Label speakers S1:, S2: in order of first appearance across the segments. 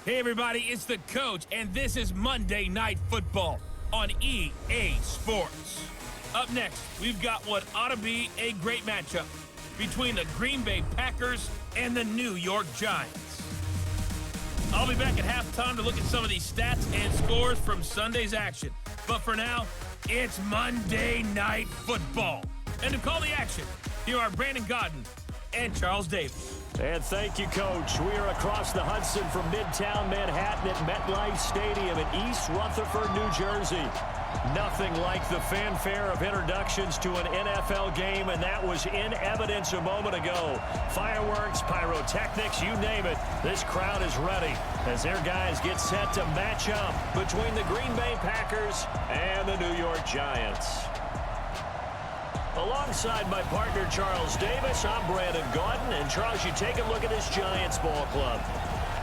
S1: Hey everybody, it's the coach, and this is Monday Night Football on EA Sports. Up next, we've got what ought to be a great matchup between the Green Bay Packers and the New York Giants. I'll be back at halftime to look at some of these stats and scores from Sunday's action. But for now, it's Monday Night Football. And to call the action, here are Brandon Godden and Charles Davis.
S2: And thank you, Coach. We are across the Hudson from Midtown Manhattan at MetLife Stadium in East Rutherford, New Jersey. Nothing like the fanfare of introductions to an NFL game, and that was in evidence a moment ago. Fireworks, pyrotechnics, you name it. This crowd is ready as their guys get set to match up between the Green Bay Packers and the New York Giants. Alongside my partner, Charles Davis, I'm Brandon Godden. And, Charles, you take a look at this Giants ball club.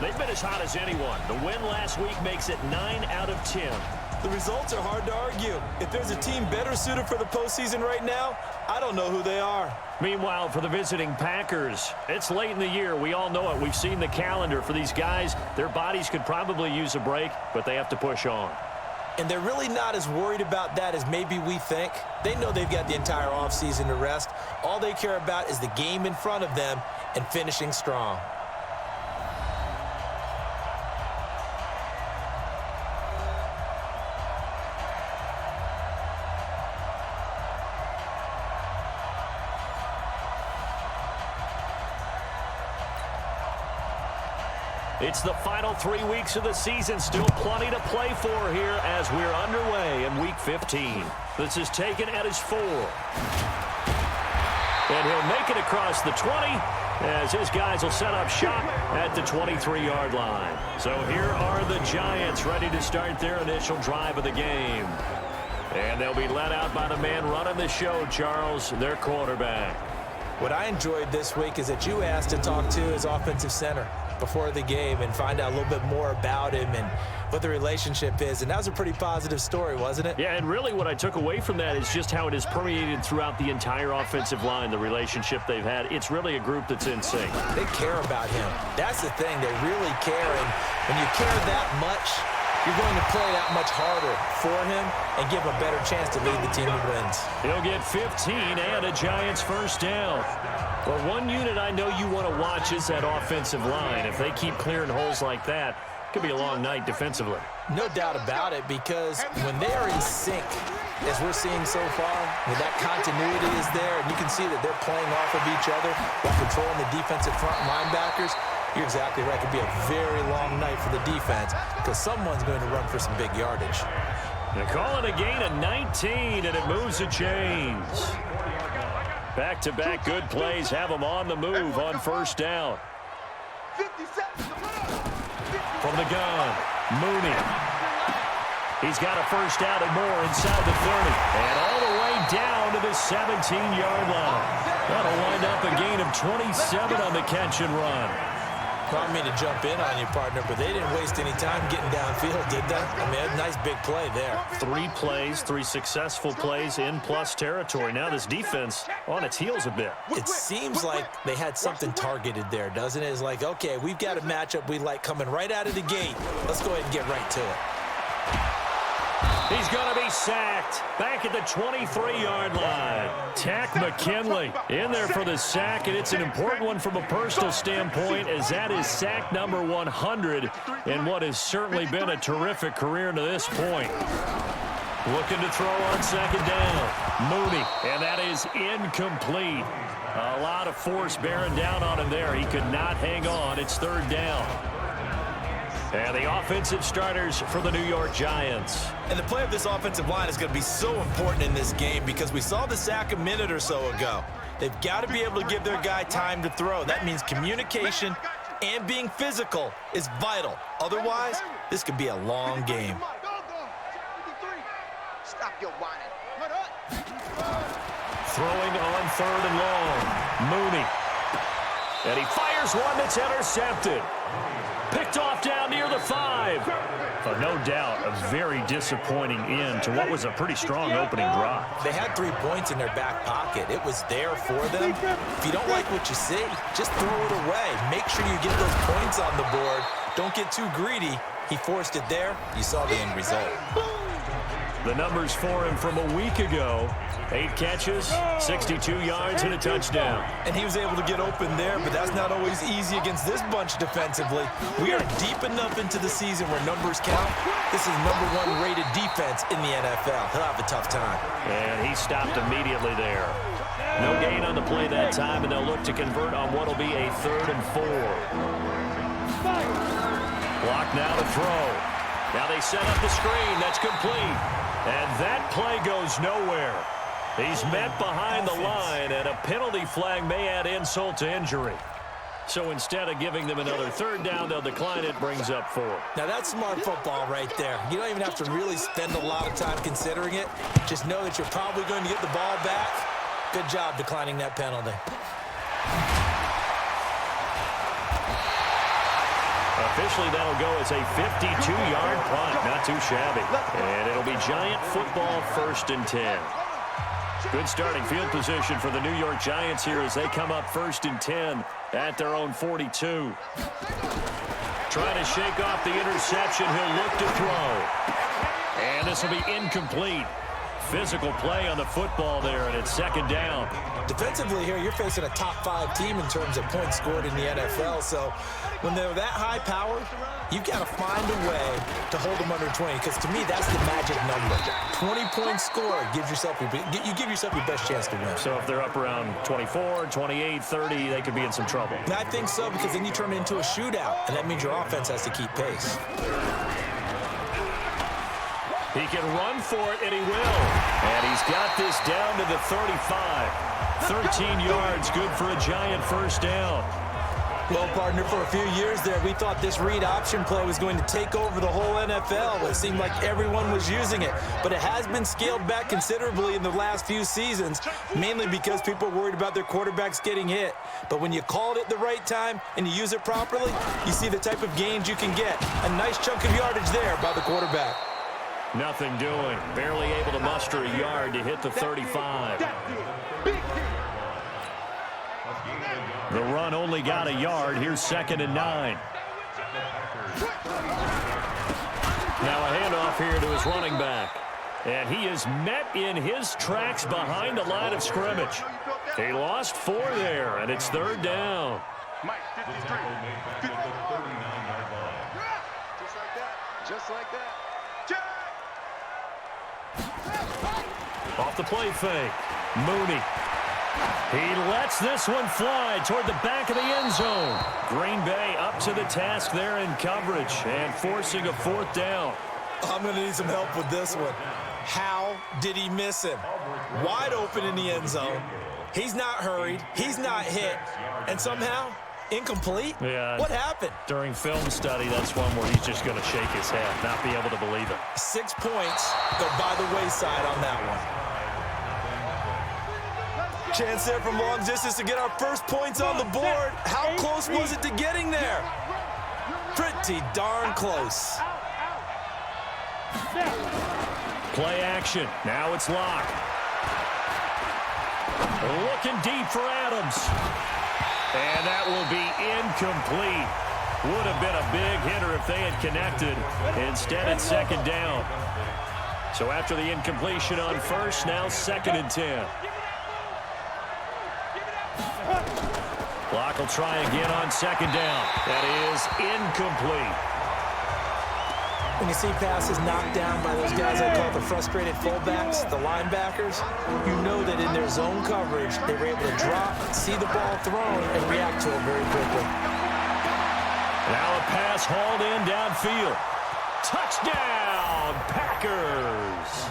S2: They've been as hot as anyone. The win last week makes it 9 out of 10.
S3: The results are hard to argue. If there's a team better suited for the postseason right now, I don't know who they are.
S2: Meanwhile, for the visiting Packers, it's late in the year. We all know it. We've seen the calendar for these guys. Their bodies could probably use a break, but they have to push on.
S3: And they're really not as worried about that as maybe we think. They know they've got the entire offseason to rest. All they care about is the game in front of them and finishing strong.
S2: It's the final 3 weeks of the season. Still plenty to play for here as we're underway in Week 15. This is taken at his 4. And he'll make it across the 20 as his guys will set up shop at the 23-yard line. So here are the Giants ready to start their initial drive of the game. And they'll be led out by the man running the show, Charles, their quarterback.
S3: What I enjoyed this week is that you asked to talk to his offensive center before the game and find out a little bit more about him and what the relationship is. And that was a pretty positive story, wasn't it?
S2: Yeah, and really what I took away from that is just how it has permeated throughout the entire offensive line, the relationship they've had. It's really a group that's in sync.
S3: They care about him. That's the thing. They really care. And when you care that much, you're going to play that much harder for him and give him a better chance to lead the team to wins.
S2: He'll get 15 and a Giants first down. Well, one unit I know you want to watch is that offensive line. If they keep clearing holes like that, it could be a long night defensively.
S3: No doubt about it, because when they are in sync, as we're seeing so far, when that continuity is there, and you can see that they're playing off of each other while controlling the defensive front linebackers, you're exactly right. It could be a very long night for the defense because someone's going to run for some big yardage.
S2: They call it a gain of 19, and it moves the chains. Back-to-back good plays have them on the move on first down. From the gun, Mooney. He's got a first down and more inside the 30. And all the way down to the 17-yard line. That'll wind up a gain of 27 on the catch and run.
S3: I don't mean to jump in on you, partner, but they didn't waste any time getting downfield, did they? I mean, a nice big play there.
S2: 3 plays, 3 successful plays in plus territory. Now this defense on its heels a bit.
S3: It seems like they had something targeted there, doesn't it? It's like, okay, we've got a matchup we like coming right out of the gate. Let's go ahead and get right to it.
S2: He's going to be sacked back at the 23-yard line. Tack McKinley in there for the sack, and it's an important one from a personal standpoint, as that is sack number 100 in what has certainly been a terrific career to this point. Looking to throw on second down. Mooney, and that is incomplete. A lot of force bearing down on him there. He could not hang on. It's third down. And the offensive starters for the New York Giants.
S3: And the play of this offensive line is going to be so important in this game because we saw the sack a minute or so ago. They've got to be able to give their guy time to throw. That means communication and being physical is vital. Otherwise, this could be a long game.
S4: Stop your whining.
S2: Throwing on third and long. Mooney. And he fires one that's intercepted. Picked off down near the 5. But no doubt, a very disappointing end to what was a pretty strong opening drive.
S3: They had 3 points in their back pocket. It was there for them. If you don't like what you see, just throw it away. Make sure you get those points on the board. Don't get too greedy. He forced it there. You saw the end result.
S2: The numbers for him from a week ago: 8 catches, 62 yards, and a touchdown.
S3: And he was able to get open there, but that's not always easy against this bunch defensively. We are deep enough into the season where numbers count. This is #1 rated defense in the NFL. He'll have a tough time.
S2: And he stopped immediately there. No gain on the play that time, and they'll look to convert on what will be a 3rd and 4. Block now to throw. Now they set up the screen. That's complete. And that play goes nowhere. He's met behind the line, and a penalty flag may add insult to injury. So instead of giving them another 3rd down, they'll decline it, brings up 4.
S3: Now that's smart football right there. You don't even have to really spend a lot of time considering it. Just know that you're probably going to get the ball back. Good job declining that penalty.
S2: Officially, that'll go as a 52-yard punt. Not too shabby. And it'll be Giant football, 1st and 10. Good starting field position for the New York Giants here as they come up 1st and 10 at their own 42. Trying to shake off the interception. He'll look to throw. And this will be incomplete. Physical play on the football there, and it's 2nd down.
S3: Defensively here, you're facing a top 5 team in terms of points scored in the NFL. So when they're that high powered, you've got to find a way to hold them under 20. Because to me, that's the magic number. 20 points scored gives yourself you give yourself your best chance to win.
S2: So if they're up around 24, 28, 30, they could be in some trouble.
S3: And I think so, because then you turn it into a shootout, and that means your offense has to keep pace.
S2: He can run for it, and he will. And he's got this down to the 35. 13 yards, good for a Giant 1st down.
S3: Well, partner, for a few years there, we thought this read option play was going to take over the whole NFL. It seemed like everyone was using it. But it has been scaled back considerably in the last few seasons, mainly because people are worried about their quarterbacks getting hit. But when you call it at the right time and you use it properly, you see the type of gains you can get. A nice chunk of yardage there by the quarterback.
S2: Nothing doing. Barely able to muster a yard to hit the 35. The run only got a yard. Here's 2nd and 9. Now a handoff here to his running back. And he is met in his tracks behind the line of scrimmage. He lost 4 there, and it's 3rd down.
S4: Just like that.
S2: Off the play fake. Mooney. He lets this one fly toward the back of the end zone. Green Bay up to the task there in coverage and forcing a 4th down.
S3: I'm going to need some help with this one. How did he miss him? Wide open in the end zone. He's not hurried. He's not hit. And somehow, incomplete?
S2: Yeah.
S3: What happened?
S2: During film study, that's one where he's just going to shake his head, not be able to believe it.
S3: 6 points go by the wayside on that one. Chance there from long distance to get our first points on the board. How close was it to getting there? Pretty darn close.
S2: Play action. Now it's Locke. Looking deep for Adams. And that will be incomplete. Would have been a big hitter if they had connected. Instead, it's 2nd down. So after the incompletion on 1st, now 2nd and 10. Locke will try again on 2nd down. That is incomplete.
S3: When you see passes knocked down by those guys I call the frustrated fullbacks, the linebackers, you know that in their zone coverage, they were able to drop, see the ball thrown, and react to it very quickly.
S2: Now a pass hauled in downfield. Touchdown, Packers.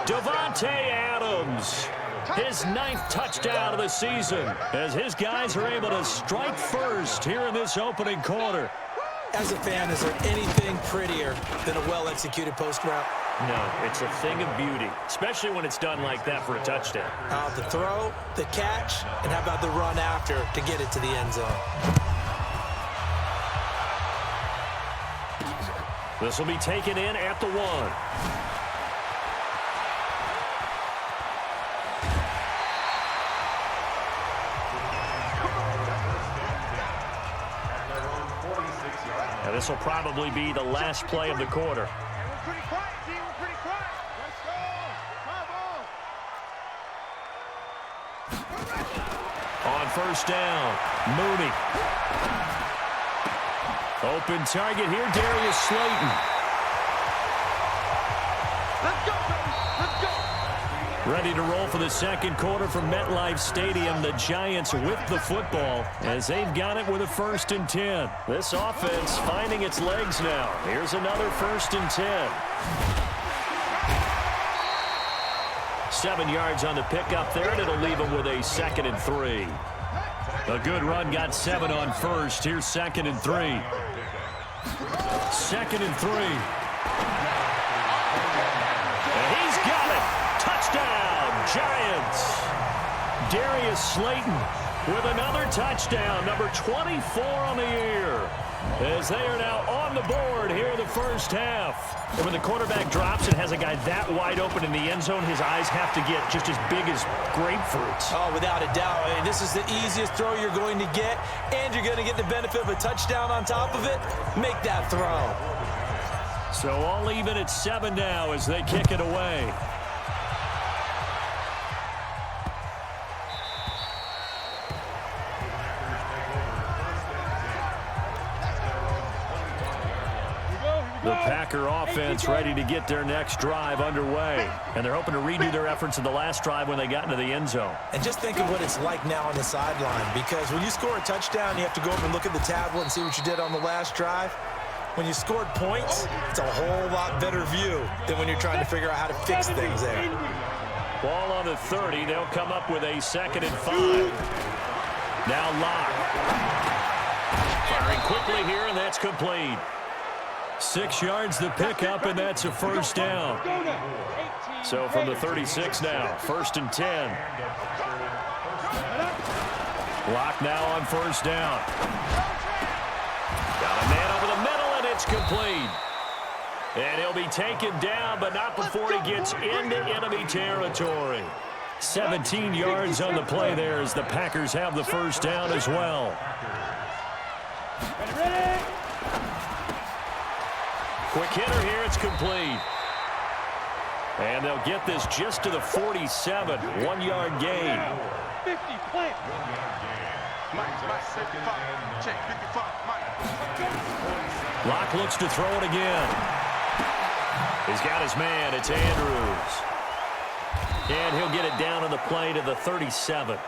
S2: Davante Adams. His 9th touchdown of the season as his guys are able to strike first here in this opening quarter.
S3: As a fan, is there anything prettier than a well-executed post route?
S2: No, it's a thing of beauty, especially when it's done like that for a touchdown.
S3: How about the throw, the catch, and how about the run after to get it to the end zone?
S2: This will be taken in at the 1. And this will probably be the last play of the quarter. On first down, Mooney. Open target here, Darius Slayton.
S4: Let's go, baby. Let's go.
S2: Ready to roll for the second quarter from MetLife Stadium. The Giants with the football as they've got it with a 1st and 10. This offense finding its legs now. Here's another 1st and 10. 7 yards on the pickup there, and it'll leave them with a 2nd and 3. A good run got 7 on first. Here's 2nd and 3. 2nd and 3. And he's got it. Touchdown, Giants. Darius Slayton with another touchdown, number 24 on the year, as they are now on the board here in the first half. And when the quarterback drops and has a guy that wide open in the end zone, his eyes have to get just as big as grapefruits.
S3: Oh, without a doubt. I mean, this is the easiest throw you're going to get, and you're going to get the benefit of a touchdown on top of it. Make that throw.
S2: So all even at 7 now as they kick it away. The Packer offense ready to get their next drive underway. And they're hoping to redo their efforts in the last drive when they got into the end zone.
S3: And just think of what it's like now on the sideline, because when you score a touchdown, you have to go up and look at the tablet and see what you did on the last drive. When you scored points, it's a whole lot better view than when you're trying to figure out how to fix things there.
S2: Ball on the 30. They'll come up with a 2nd and 5. Now Locke. Firing quickly here, and that's complete. 6 yards the pickup, and that's a first down. So from the 36 now, 1st and 10. Locke now on first down. Got a man over the middle, and it's complete. And he'll be taken down, but not before he gets into enemy territory. 17 yards on the play there as the Packers have the first down as well. Quick hitter here, it's complete. And they'll get this just to the 47, 1-yard gain.
S4: 50, plant.
S2: Locke looks to throw it again. He's got his man, it's Andrews. And he'll get it down on the play to the 37.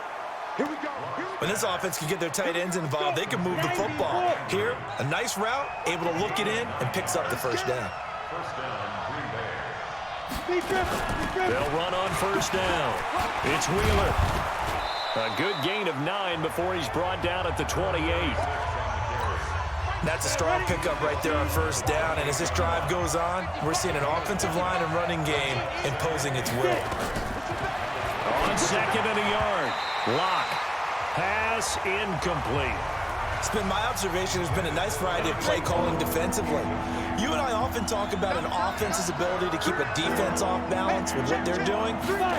S3: When this offense can get their tight ends involved, they can move the football. Here, a nice route, able to look it in, and picks up the first down.
S2: They'll run on first down. It's Wheeler. A good gain of 9 before he's brought down at the 28.
S3: That's a strong pickup right there on first down, and as this drive goes on, we're seeing an offensive line and running game imposing its will.
S2: On 2nd and a yard. Locke. Pass incomplete.
S3: It's been my observation there's been a nice variety of play calling defensively. You and I often talk about an offense's ability to keep a defense off balance with what they're doing.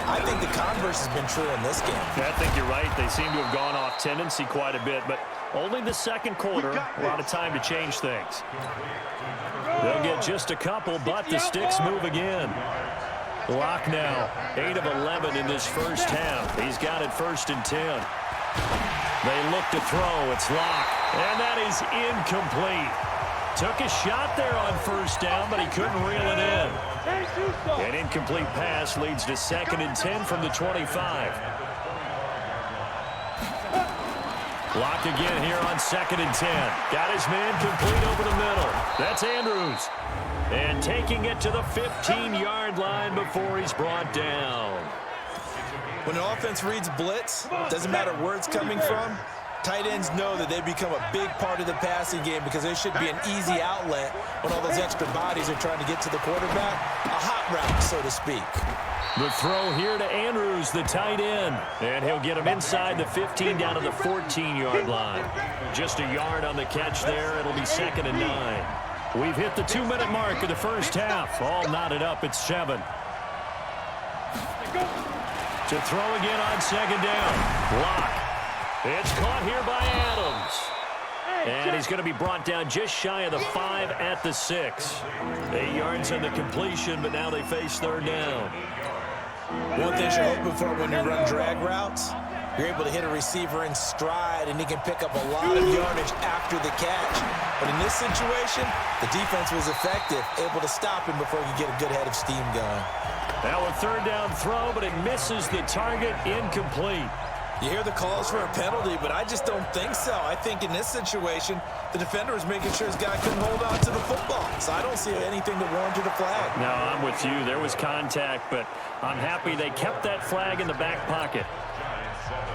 S3: I think the converse has been true in this game.
S2: I think you're right. They seem to have gone off tendency quite a bit, but only the second quarter, a lot of time to change things. They'll get just a couple, but the sticks move again. Locke now, 8 of 11 in this first half. He's got it 1st and 10. They look to throw. It's Locke, and that is incomplete. Took a shot there on first down, but he couldn't reel it in. An incomplete pass leads to 2nd and 10 from the 25. Locke again here on 2nd and 10. Got his man complete over the middle. That's Andrews. And taking it to the 15-yard line before he's brought down.
S3: When an offense reads blitz, doesn't matter where it's coming from, tight ends know that they become a big part of the passing game because they should be an easy outlet when all those extra bodies are trying to get to the quarterback. A hot route, so to speak.
S2: The throw here to Andrews, the tight end. And he'll get him inside the 15 down to the 14-yard line. Just a yard on the catch there. It'll be 2nd and 9. We've hit the 2-minute mark of the first half. All knotted up at 7. To throw again on second down. Block. It's caught here by Adams. And he's going to be brought down just shy of the 5 at the 6. 8 yards on the completion, but now they face third down.
S3: One thing you're hoping for when you run drag routes, you're able to hit a receiver in stride, and he can pick up a lot of yardage after the catch. But in this situation, the defense was effective, able to stop him before he could get a good head of steam going.
S2: Now a third down throw, but it misses the target, incomplete.
S3: You hear the calls for a penalty, but I just don't think so. I think in this situation, the defender was making sure his guy couldn't hold on to the football. So I don't see anything that warranted a flag.
S2: No, I'm with you. There was contact, but I'm happy they kept that flag in the back pocket.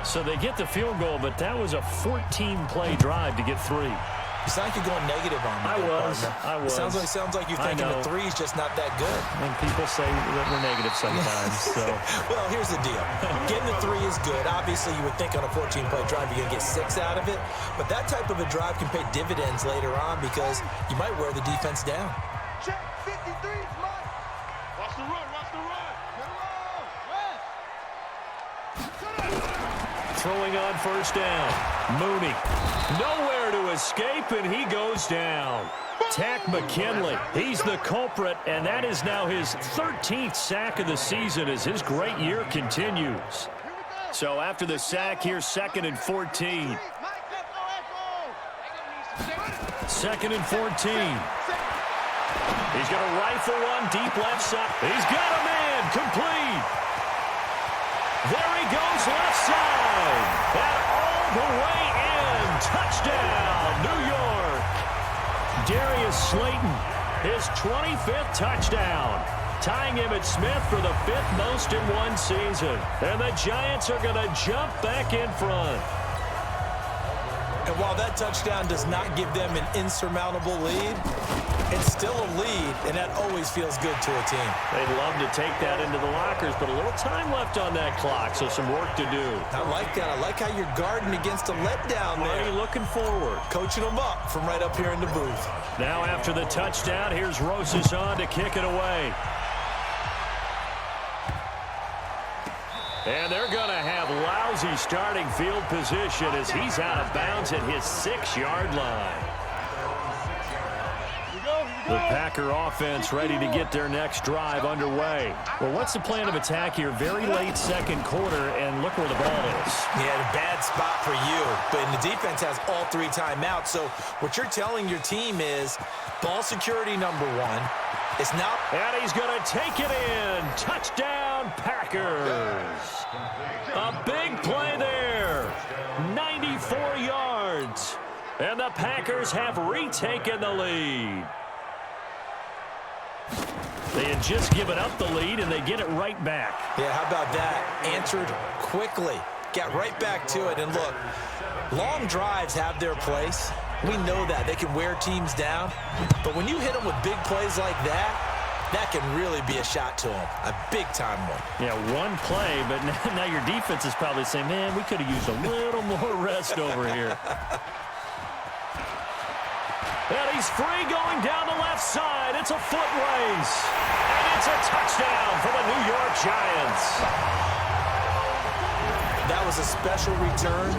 S2: So they get the field goal, but that was a 14-play drive to get 3.
S3: You sound like you're going negative on me.
S2: I was.
S3: Sounds like you're thinking the 3's just not that good.
S2: And people say that we're negative sometimes. So.
S3: Well, here's the deal. Getting the 3 is good. Obviously, you would think on a 14-play drive you're going to get 6 out of it. But that type of a drive can pay dividends later on because you might wear the defense down.
S4: Check 53's mine. Watch the run.
S2: Throwing on first down. Mooney. Nowhere to escape, and he goes down. Takk McKinley. He's the culprit, and that is now his 13th sack of the season as his great year continues. So after the sack, here's 2nd and 14. 2nd and 14. He's going to rifle one deep left side. He's got a man. Complete. There he goes left side. And all the way in. Touchdown, New York. Darius Slayton, his 25th touchdown. Tying him at Smith for the 5th most in one season. And the Giants are going to jump back in front.
S3: And while that touchdown does not give them an insurmountable lead, it's still a lead, and that always feels good to a team.
S2: They'd love to take that into the lockers, but a little time left on that clock, so some work to do.
S3: I like that. I like how you're guarding against a letdown there.
S2: Already looking forward.
S3: Coaching them up from right up here in the booth.
S2: Now after the touchdown, here's Rosas on to kick it away. And they're going to have lousy starting field position as he's out of bounds at his 6-yard line. The Packer offense ready to get their next drive underway. Well, what's the plan of attack here? Very late second quarter, and look where the ball is.
S3: Yeah, a bad spot for you, but the defense has all 3 timeouts. So what you're telling your team is ball security number 1. It's now.
S2: And he's going to take it in. Touchdown, Packers. A big play there. 94 yards. And the Packers have retaken the lead. They had just given up the lead, and they get it right back.
S3: Yeah, how about that? Answered quickly. Got right back to it. And look, long drives have their place. We know that. They can wear teams down. But when you hit them with big plays like that, that can really be a shot to them. A big-time one.
S2: Yeah, one play, but now your defense is probably saying, man, we could have used a little more rest over here. And he's free going down the left side. It's a foot race. And it's a touchdown for the New York Giants.
S3: That was a special return,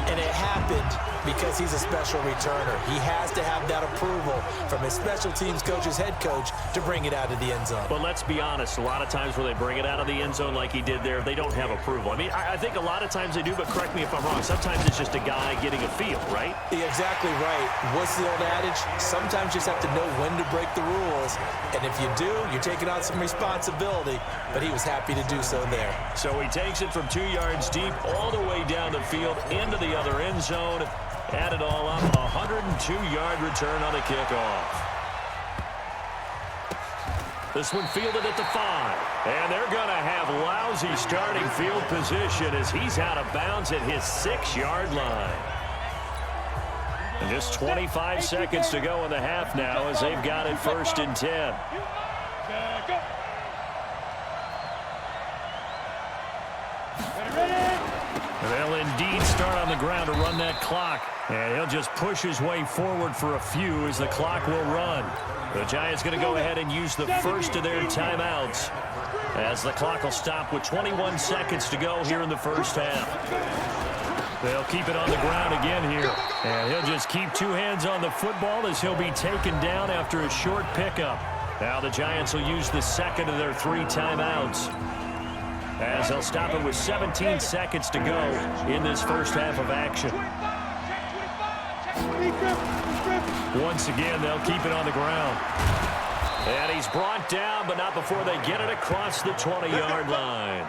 S3: and it happened because he's a special returner. He has to have that approval from his special teams coach's head coach to bring it out of the end zone.
S2: But let's be honest, a lot of times when they bring it out of the end zone like he did there, they don't have approval. I mean, I think a lot of times they do, but correct me if I'm wrong. Sometimes it's just a guy getting a feel, right?
S3: Yeah, exactly right. What's the old adage? Sometimes you just have to know when to break the rules. And if you do, you're taking on some responsibility. But he was happy to do so there.
S2: So he takes it from 2 yards deep all the way down the field into the other end zone. Add it all up, 102-yard return on the kickoff. This one fielded at the 5. And they're going to have lousy starting field position as he's out of bounds at his 6-yard line. And just 25 seconds to go in the half now as they've got it 1st and 10. They'll indeed start on the ground to run that clock. And he'll just push his way forward for a few as the clock will run. The Giants going to go ahead and use the first of their timeouts as the clock will stop with 21 seconds to go here in the first half. They'll keep it on the ground again here. And he'll just keep two hands on the football as he'll be taken down after a short pickup. Now the Giants will use the second of their 3 timeouts as they'll stop it with 17 seconds to go in this first half of action. Once again, they'll keep it on the ground. And he's brought down, but not before they get it across the 20-yard line.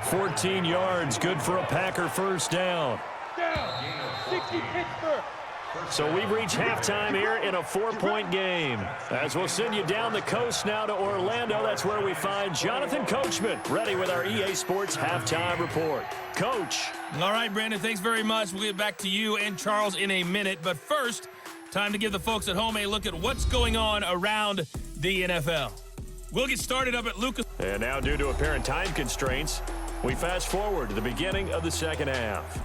S2: 14 yards, good for a Packer first down.
S4: 60 Pittsburgh.
S2: So we've reached halftime here in a 4-point game. As we'll send you down the coast now to Orlando, that's where we find Jonathan Coachman, ready with our EA Sports Halftime Report. Coach.
S1: All right, Brandon, thanks very much. We'll get back to you and Charles in a minute. But first, time to give the folks at home a look at what's going on around the NFL. We'll get started up at Lucas.
S2: And now, due to apparent time constraints, we fast forward to the beginning of the second half.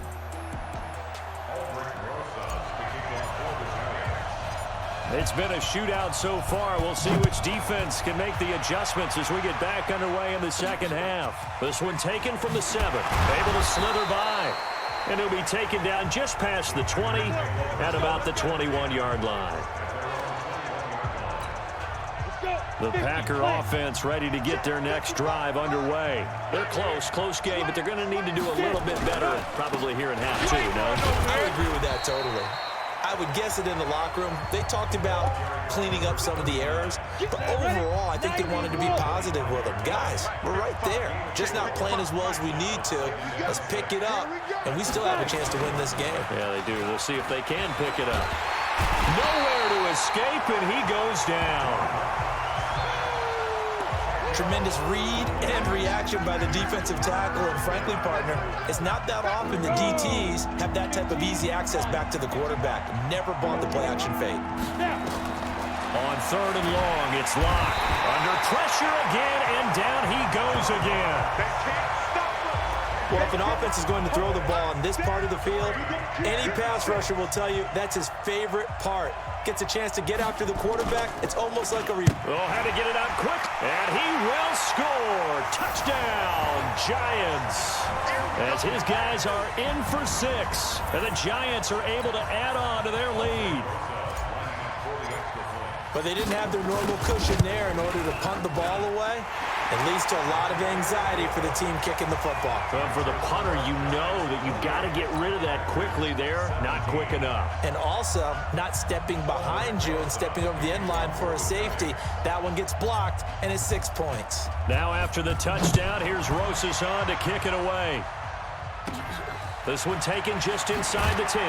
S2: It's been a shootout so far. We'll see which defense can make the adjustments as we get back underway in the second half. This one taken from the 7. Able to slither by. And he'll be taken down just past the 20 at about the 21-yard line. The Packer offense ready to get their next drive underway. They're close game, but they're going to need to do a little bit better probably here in half 2, no?
S3: I agree with that totally. I would guess it in the locker room. They talked about cleaning up some of the errors, but overall, I think they wanted to be positive with them. Guys, we're right there. Just not playing as well as we need to. Let's pick it up, and we still have a chance to win this game.
S2: Yeah, they do. We'll see if they can pick it up. Nowhere to escape, and he goes down.
S3: Tremendous read and reaction by the defensive tackle, and frankly, partner, it's not that often the DTs have that type of easy access back to the quarterback. Never bought the play-action fake.
S2: On 3rd and long, it's locked. Under pressure again, and down he goes again.
S3: Well, if an offense is going to throw the ball on this part of the field, any pass rusher will tell you that's his favorite part. Gets a chance to get after the quarterback. It's almost like a
S2: had to get it out quick, and he will score. Touchdown, Giants. As his guys are in for 6, and the Giants are able to add on to their lead.
S3: But they didn't have their normal cushion there in order to punt the ball away. It leads to a lot of anxiety for the team kicking the football.
S2: But for the punter, you know that you've got to get rid of that quickly there. Not quick enough.
S3: And also, not stepping behind you and stepping over the end line for a safety. That one gets blocked, and it's 6 points.
S2: Now after the touchdown, here's Rosas on to kick it away. This one taken just inside the 10.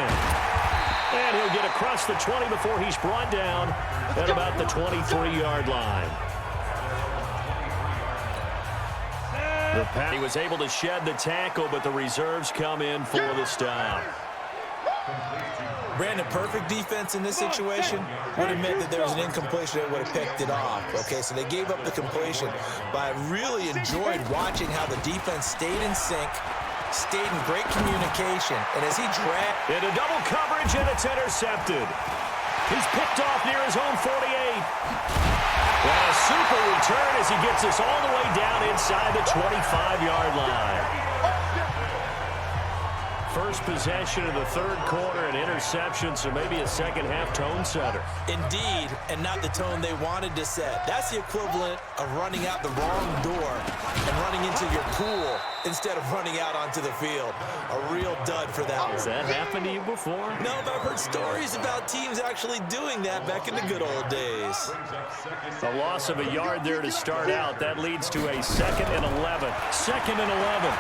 S2: And he'll get across the 20 before he's brought down at about the 23-yard line. He was able to shed the tackle, but the reserves come in for the stop.
S3: Brandon, perfect defense in this situation would have meant that there was an incompletion that would have picked it off. Okay, so they gave up the completion. But I really enjoyed watching how the defense stayed in sync, stayed in great communication, and as he dragged
S2: into double coverage, and it's intercepted. He's picked off near his own 48. And a super return as he gets us all the way down inside the 25-yard line. First possession of the 3rd quarter, an interception, so maybe a second-half tone setter.
S3: Indeed, and not the tone they wanted to set. That's the equivalent of running out the wrong door and running into your pool instead of running out onto the field. A real dud for that one.
S2: Has that happened to you before?
S3: No, but I've heard stories about teams actually doing that back in the good old days.
S2: A loss of a yard there to start out. That leads to a 2nd and 11. 2nd and 11.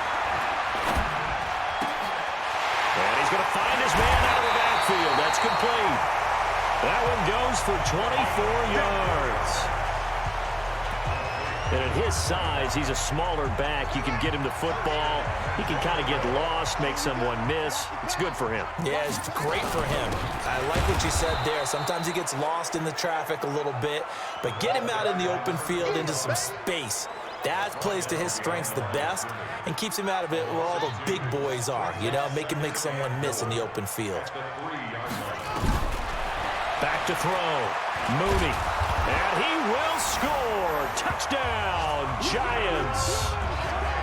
S2: And he's going to find his man out of the backfield. That's complete. That one goes for 24 yards. And at his size, he's a smaller back. You can get him the football. He can kind of get lost, make someone miss. It's good for him.
S3: Yeah, it's great for him. I like what you said there. Sometimes he gets lost in the traffic a little bit, but get him out in the open field into some space. That plays to his strengths the best and keeps him out of it where all the big boys are, you know, make someone miss in the open field.
S2: Back to throw. Mooney. And he will score. Touchdown, Giants.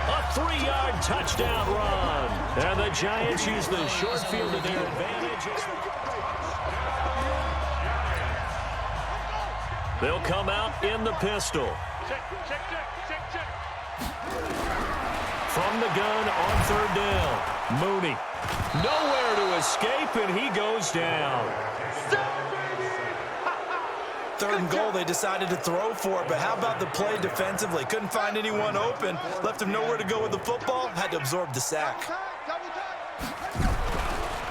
S2: A 3-yard touchdown run. And the Giants use the short field to their advantage. They'll come out in the pistol. From the gun on third down. Mooney. Nowhere to escape, and he goes down.
S3: Third and goal, they decided to throw for it, but how about the play defensively? Couldn't find anyone open, left him nowhere to go with the football, had to absorb the sack.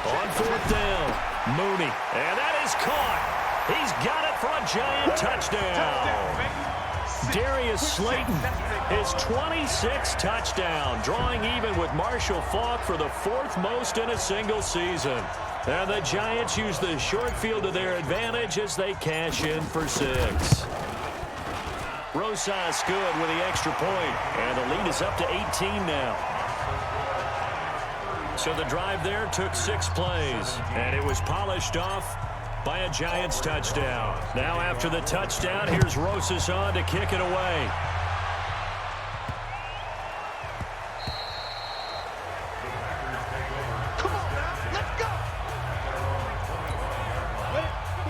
S2: On fourth down, Mooney, and that is caught. He's got it for a Giant touchdown. Darius Slayton, his 26th touchdown, drawing even with Marshall Faulk for the 4th most in a single season. And the Giants use the short field to their advantage as they cash in for 6. Rosas good with the extra point, and the lead is up to 18 now. So the drive there took 6 plays, and it was polished off by a Giants touchdown. Now after the touchdown, here's Rosas on to kick it away.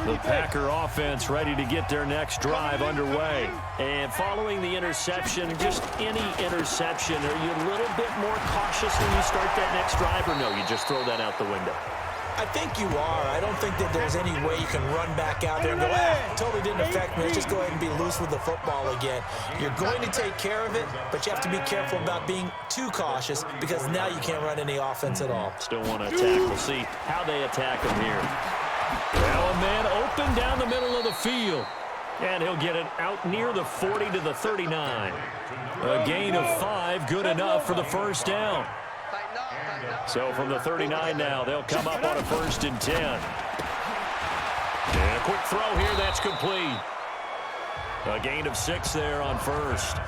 S2: The Packer offense ready to get their next drive underway. And following the interception, just any interception, are you a little bit more cautious when you start that next drive, or no, you just throw that out the window?
S3: I think you are. I don't think that there's any way you can run back out there and go, totally didn't affect me. Let's just go ahead and be loose with the football again. You're going to take care of it, but you have to be careful about being too cautious because now you can't run any offense at all.
S2: Still want to attack. We'll see how they attack him here. Now a man open down the middle of the field. And he'll get it out near the 40 to the 39. A gain of 5, good enough for the first down. So from the 39 now, they'll come up on a 1st and 10. And a quick throw here, that's complete. A gain of 6 there on 1st.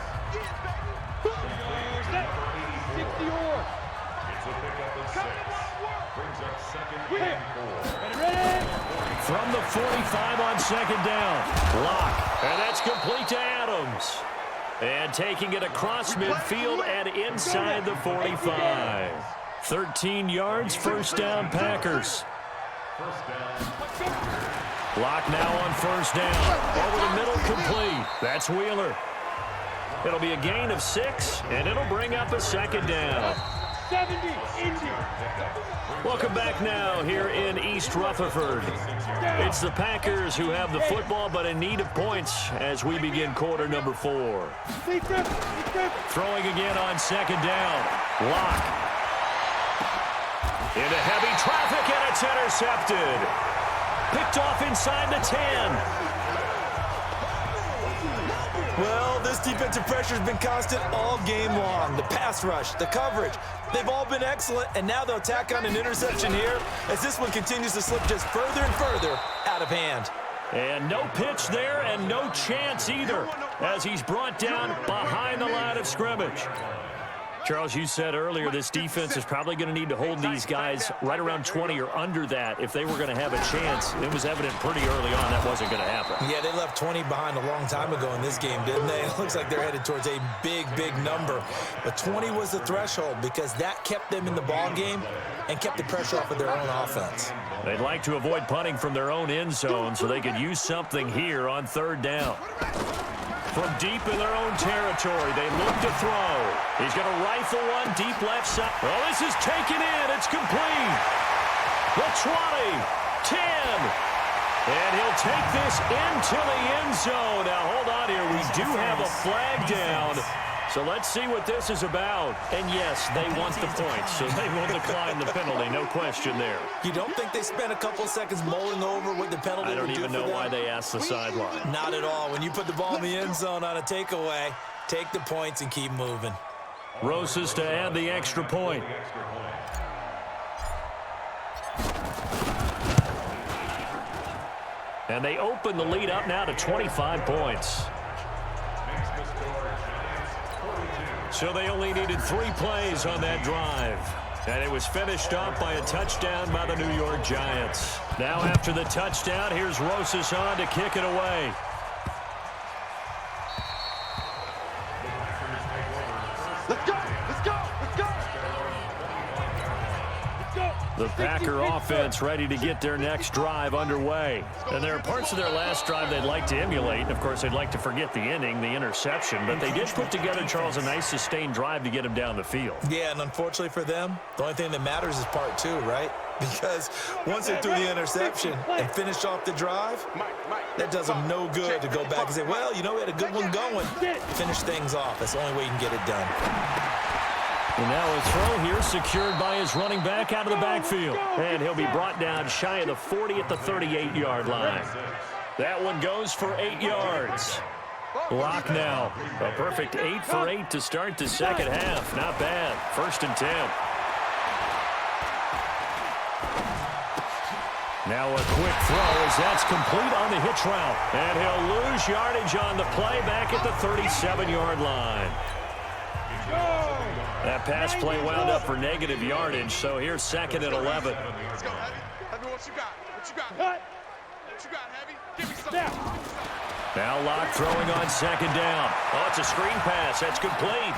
S2: From the 45 on 2nd down. Lock. And that's complete to Adams. And taking it across midfield and inside the 45. 13 yards, 1st down Packers. Lock now on 1st down. Over the middle, complete. That's Wheeler. It'll be a gain of 6, and it'll bring up a 2nd down.
S4: 70, Indy.
S2: Welcome back now here in East Rutherford. It's the Packers who have the football, but in need of points as we begin quarter number 4. Throwing again on 2nd down. Lock. Into heavy traffic, and it's intercepted. Picked off inside the 10.
S3: Well, this defensive pressure has been constant all game long. The pass rush, the coverage, they've all been excellent, and now they'll tack on an interception here as this one continues to slip just further and further out of hand.
S2: And no pitch there and no chance either as he's brought down behind the line of scrimmage. Charles, you said earlier this defense is probably going to need to hold these guys right around 20 or under that if they were going to have a chance. It was evident pretty early on that wasn't going to happen.
S3: Yeah, they left 20 behind a long time ago in this game, didn't they? It looks like they're headed towards a big, big number. But 20 was the threshold because that kept them in the ball game and kept the pressure off of their own offense.
S2: They'd like to avoid punting from their own end zone so they could use something here on 3rd down. From deep in their own territory, they look to throw. He's going to rifle one deep left side. Well, this is taken in. It's complete. The 20, 10. And he'll take this into the end zone. Now, hold on here. We do have a flag down. So let's see what this is about. And yes, they want the points, so they will decline the penalty. No question there.
S3: You don't think they spent a couple of seconds mulling over what the penalty would do for them?
S2: I don't even know why they asked the sideline.
S3: Not at all. When you put the ball in the end zone on a takeaway, take the points and keep moving.
S2: Rosas to add the extra point. And they open the lead up now to 25 points. So they only needed 3 plays on that drive. And it was finished off by a touchdown by the New York Giants. Now after the touchdown, here's Rosas on to kick it away.
S4: Let's go! Let's go! Let's go! Let's go!
S2: The Packer offense ready to get their next drive underway. And there are parts of their last drive they'd like to emulate. And, of course, they'd like to forget the inning, the interception. But they did put together, Charles, a nice sustained drive to get them down the field.
S3: Yeah, and unfortunately for them, the only thing that matters is part 2, right? Because once they threw the interception and finished off the drive, that does them no good to go back and say, well, you know, we had a good one going. Finish things off. That's the only way you can get it done.
S2: And now a throw here secured by his running back out of the backfield. And he'll be brought down shy of the 40 at the 38-yard line. That one goes for 8 yards. Lock now. A perfect 8 for 8 to start the second half. Not bad. 1st and 10. Now a quick throw as that's complete on the hitch route. And he'll lose yardage on the play back at the 37-yard line. That pass play wound up for negative yardage, so here's 2nd and 11.
S4: Let's go, Heavy. Heavy, what you got? What you got? What you got, Heavy? Give me something.
S2: Now Locke throwing on 2nd down. Oh, it's a screen pass. That's complete.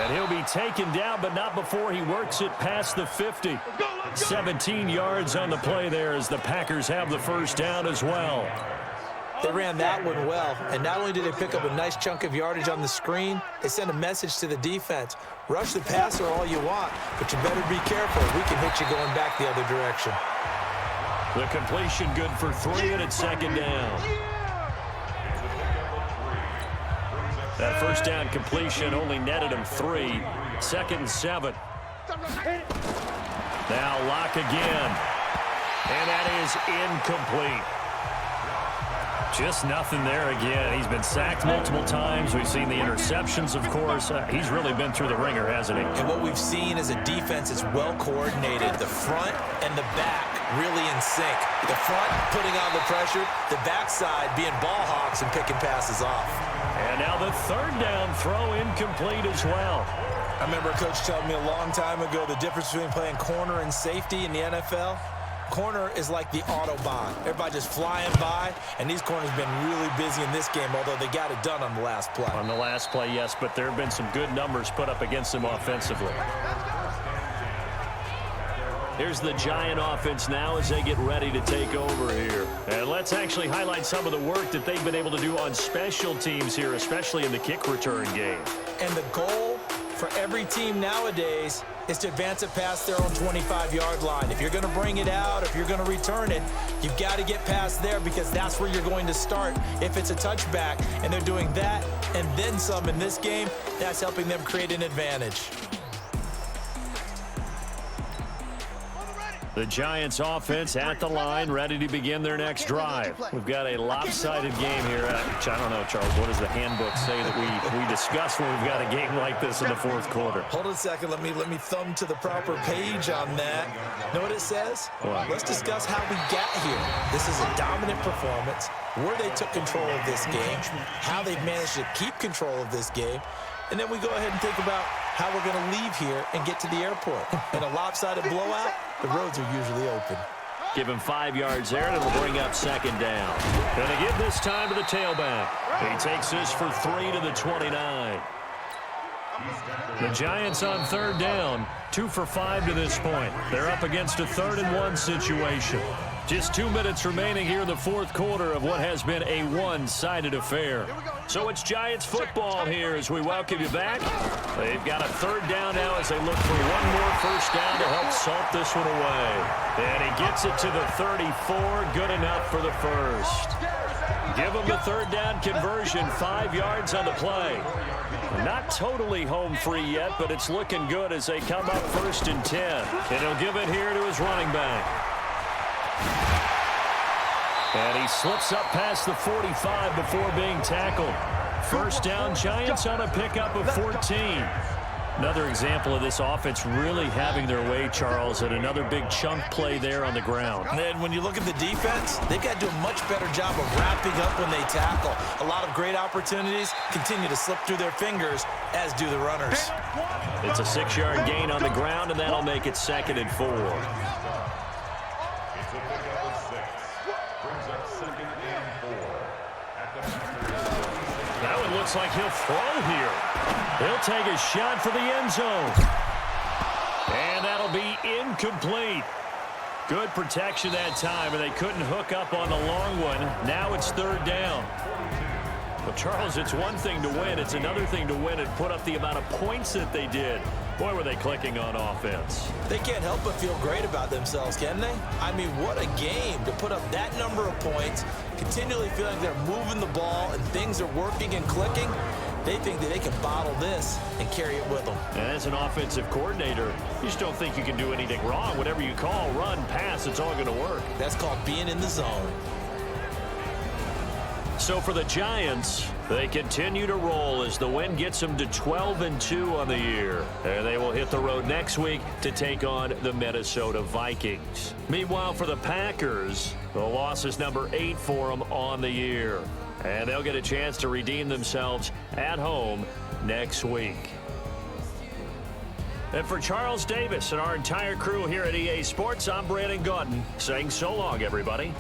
S2: And he'll be taken down, but not before he works it past the 50. 17 yards on the play there as the Packers have the first down as well.
S3: They ran that one well, and not only did they pick up a nice chunk of yardage on the screen, they sent a message to the defense. Rush the passer all you want, but you better be careful. We can hit you going back the other direction.
S2: The completion good for 3, and it's 2nd down. That first down completion only netted him 3. 2nd and 7. Now Locke again. And that is incomplete. Just nothing there again. He's been sacked multiple times. We've seen the interceptions, of course. He's really been through the ringer, hasn't he?
S3: And what we've seen is a defense that's well coordinated. The front and the back really in sync. The front putting on the pressure, the backside being ball hawks and picking passes off.
S2: And now the 3rd down throw incomplete as well.
S3: I remember a coach telling me a long time ago the difference between playing corner and safety in the NFL. Corner is like the Autobahn. Everybody just flying by, and these corners have been really busy in this game, although they got it done on the last play.
S2: On the last play, yes, but there have been some good numbers put up against them offensively. Here's the Giant offense now as they get ready to take over here. And let's actually highlight some of the work that they've been able to do on special teams here, especially in the kick return game.
S3: And the goal for every team nowadays is to advance it past their own 25-yard line. If you're going to bring it out, if you're going to return it, you've got to get past there because that's where you're going to start if it's a touchback. And they're doing that and then some in this game. That's helping them create an advantage.
S2: The Giants offense at the line, ready to begin their next drive. We've got a lopsided game here. I don't know, Charles, what does the handbook say that we discuss when we've got a game like this in the 4th quarter?
S3: Hold on a second. Let me thumb to the proper page on that. Know what it says?
S2: What?
S3: Let's discuss how we got here. This is a dominant performance, where they took control of this game, how they've managed to keep control of this game, and then we go ahead and think about how we're going to leave here and get to the airport. In a lopsided blowout, the roads are usually open.
S2: Give him 5 yards there, and it'll bring up 2nd down. Going to give this time to the tailback. He takes this for 3 to the 29. The Giants on 3rd down, 2 for 5 to this point. They're up against a 3rd and 1 situation. Just 2 minutes remaining here in the 4th quarter of what has been a one-sided affair. So it's Giants football here as we welcome you back. They've got a 3rd down now as they look for one more first down to help salt this one away. And he gets it to the 34, good enough for the first. Give them the 3rd down conversion, 5 yards on the play. Not totally home free yet, but it's looking good as they come up 1st and 10. And he'll give it here to his running back. And he slips up past the 45 before being tackled. First down, Giants on a pickup of 14. Another example of this offense really having their way, Charles, and another big chunk play there on the ground.
S3: And when you look at the defense, they've got to do a much better job of wrapping up when they tackle. A lot of great opportunities continue to slip through their fingers, as do the runners.
S2: It's a 6-yard gain on the ground, and that'll make it 2nd and 4. Now it looks like he'll throw here. He'll take a shot for the end zone. And that'll be incomplete. Good protection that time, and they couldn't hook up on the long one. Now it's 3rd down. Well, Charles, it's one thing to win. It's another thing to win and put up the amount of points that they did. Boy, were they clicking on offense.
S3: They can't help but feel great about themselves, can they? I mean, what a game to put up that number of points, continually feeling they're moving the ball and things are working and clicking. They think that they can bottle this and carry it with them.
S2: And as an offensive coordinator, you just don't think you can do anything wrong. Whatever you call, run, pass, it's all going to work.
S3: That's called being in the zone.
S2: So for the Giants, they continue to roll as the win gets them to 12-2 on the year. And they will hit the road next week to take on the Minnesota Vikings. Meanwhile, for the Packers, the loss is number 8 for them on the year. And they'll get a chance to redeem themselves at home next week. And for Charles Davis and our entire crew here at EA Sports, I'm Brandon Gaudin saying so long, everybody.